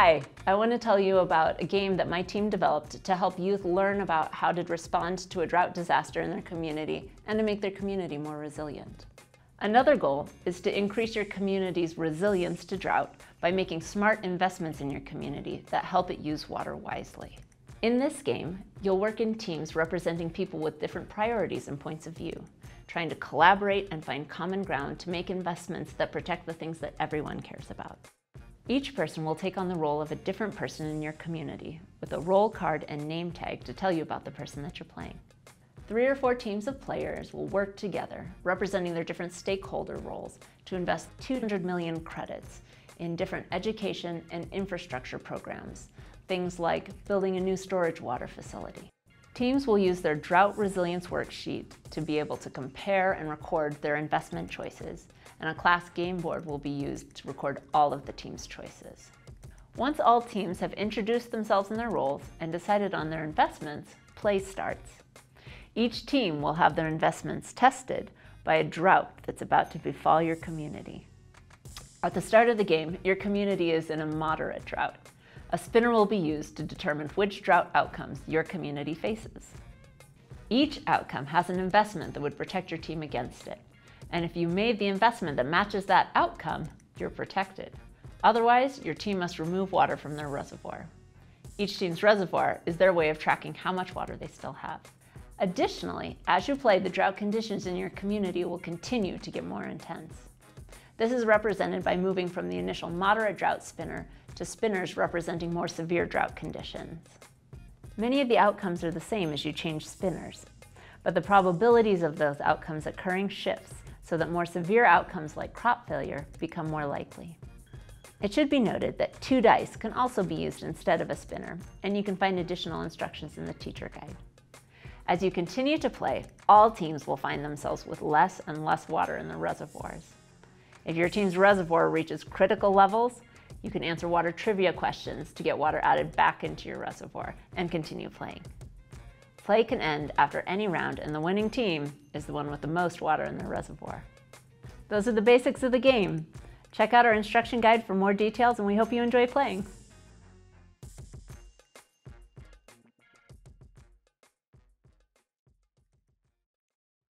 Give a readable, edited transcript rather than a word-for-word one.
Hi, I want to tell you about a game that my team developed to help youth learn about how to respond to a drought disaster in their community and to make their community more resilient. Another goal is to increase your community's resilience to drought by making smart investments in your community that help it use water wisely. In this game, you'll work in teams representing people with different priorities and points of view, trying to collaborate and find common ground to make investments that protect the things that everyone cares about. Each person will take on the role of a different person in your community, with a role card and name tag to tell you about the person that you're playing. 3 or 4 teams of players will work together, representing their different stakeholder roles, to invest 200 million credits in different education and infrastructure programs, things like building a new storage water facility. Teams will use their drought resilience worksheet to be able to compare and record their investment choices, and a class game board will be used to record all of the team's choices. Once all teams have introduced themselves and their roles and decided on their investments, play starts. Each team will have their investments tested by a drought that's about to befall your community. At the start of the game, your community is in a moderate drought. A spinner will be used to determine which drought outcomes your community faces. Each outcome has an investment that would protect your team against it. And if you made the investment that matches that outcome, you're protected. Otherwise, your team must remove water from their reservoir. Each team's reservoir is their way of tracking how much water they still have. Additionally, as you play, the drought conditions in your community will continue to get more intense. This is represented by moving from the initial moderate drought spinner to spinners representing more severe drought conditions. Many of the outcomes are the same as you change spinners, but the probabilities of those outcomes occurring shifts so that more severe outcomes like crop failure become more likely. It should be noted that 2 dice can also be used instead of a spinner, and you can find additional instructions in the teacher guide. As you continue to play, all teams will find themselves with less and less water in their reservoirs. If your team's reservoir reaches critical levels, you can answer water trivia questions to get water added back into your reservoir and continue playing. Play can end after any round, and the winning team is the one with the most water in their reservoir. Those are the basics of the game. Check out our instruction guide for more details, and we hope you enjoy playing.